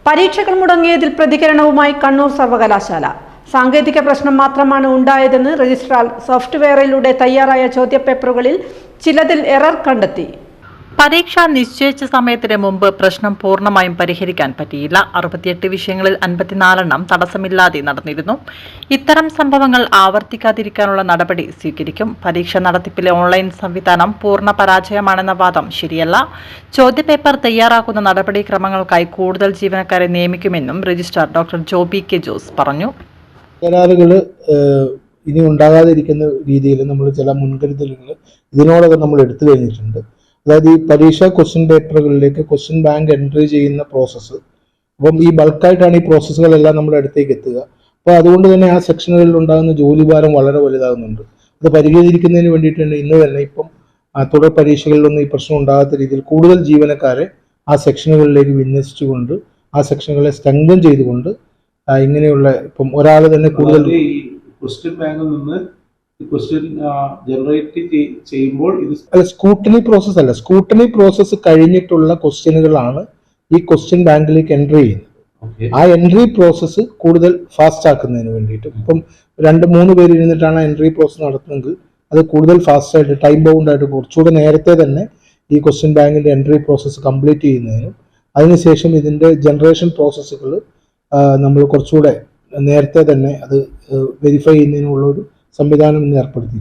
പരീക്ഷകൾ മുടങ്ങിയതിൽ പ്രതികരണവുമായി കണ്ണൂർ സർവകലാശാല. സാങ്കേതിക പ്രശ്നം മാത്രമാണ് ഉണ്ടായതെന്ന് രജിസ്ട്രാർ സോഫ്റ്റ്വെയറിലൂടെ തയ്യാറായ ചോദ്യപേപ്പറുകളിൽ ചിലതിൽ എറർ കണ്ടെത്തി. പരീക്ഷ നിശ്ചയിച്ച സമയത്തിന് മുമ്പ് പ്രശ്നം പൂർണ്ണമായും പരിഹരിക്കാൻ പറ്റിയില്ല. 68 വിഷയങ്ങളിൽ 54 തടസ്സമില്ലാതെ നടന്നിരുന്നു. ഇത്തരം സംഭവങ്ങൾ ആവർത്തിക്കാതിരിക്കാനുള്ള നടപടി സ്വീകരിക്കും. പരീക്ഷ നടത്തിപ്പിലെ ഓൺലൈൻ സംവിധാനം പൂർണ്ണ പരാജയമാണെന്ന വാദം ശരിയല്ല. ചോദ്യപേപ്പർ തയ്യാറാക്കുന്ന നടപടിക്രമങ്ങൾക്കായി കൂടുതൽ ജീവനക്കാരെ നിയമിക്കുമെന്നും registrar doctor Joby K Jose പറഞ്ഞു. ഇനി ഉണ്ടാകാതിരിക്കുന്ന രീതിയിൽ നമ്മൾ ചില മുൻകരുതലുകൾ ഇതിനോടൊക്കെ നമ്മൾ എടുത്തു കഴിഞ്ഞിട്ടുണ്ട്. അതായത് ഈ പരീക്ഷാ ക്വസ്റ്റ്യൻ പേപ്പറുകളിലേക്ക് ക്വസ്റ്റ്യൻ ബാങ്ക് എൻട്രി ചെയ്യുന്ന പ്രോസസ്സ്, അപ്പം ഈ ബൾക്കായിട്ടാണ് ഈ പ്രോസസ്സുകളെല്ലാം നമ്മുടെ അടുത്തേക്ക് എത്തുക. അപ്പോൾ അതുകൊണ്ട് തന്നെ ആ സെക്ഷനുകളിൽ ഉണ്ടാകുന്ന ജോലിഭാരം വളരെ വലുതാകുന്നുണ്ട്. അത് പരിഹരിക്കുന്നതിന് വേണ്ടിയിട്ട് തന്നെ ഇന്ന് തന്നെ ഇപ്പം തുടർ പരീക്ഷകളിലൊന്നും ഈ പ്രശ്നം ഉണ്ടാകാത്ത രീതിയിൽ കൂടുതൽ ജീവനക്കാരെ ആ സെക്ഷനുകളിലേക്ക് വിന്യസിച്ചുകൊണ്ട് ആ സെക്ഷനുകളെ സ്ട്രെങ്തൻ ചെയ്തുകൊണ്ട് ഇങ്ങനെയുള്ള ഇപ്പം ഒരാൾ തന്നെ കൂടുതൽ ക്വസ്റ്റ്യൻ ബാങ്കിൽ നിന്ന് ക്വസ്റ്റ്യൻ ജനറേറ്റ് ചെയ്യുമ്പോൾ സ്കൂട്ടനി പ്രോസസ് അല്ല, സ്കൂട്ടനി പ്രോസസ്സ് കഴിഞ്ഞിട്ടുള്ള ക്വസ്റ്റ്യനുകളാണ് ഈ ക്വസ്റ്റ്യൻ ബാങ്കിലേക്ക് എൻട്രി ചെയ്യുന്നത്. ആ എൻട്രി പ്രോസസ്സ് കൂടുതൽ ഫാസ്റ്റ് ആക്കുന്നതിന് വേണ്ടിയിട്ട് ഇപ്പം 2-3 പേര് ഇരുന്നിട്ടാണ് എൻട്രി പ്രോസസ്സ് നടത്തുന്നത്. അത് കൂടുതൽ ഫാസ്റ്റ് ആയിട്ട് ടൈം ബൗണ്ട് ആയിട്ട് കുറച്ചുകൂടെ നേരത്തെ തന്നെ ഈ ക്വസ്റ്റ്യൻ ബാങ്കിന്റെ എൻട്രി പ്രോസസ്സ് കംപ്ലീറ്റ് ചെയ്യുന്നതിനും അതിനുശേഷം ഇതിന്റെ ജനറേഷൻ പ്രോസസ്സുകൾ നമ്മൾ കുറച്ചുകൂടെ നേരത്തെ തന്നെ അത് വെരിഫൈ ചെയ്യുന്നതിനുള്ള ഒരു സംവിധാനം ഇന്ന് ഏർപ്പെടുത്തി.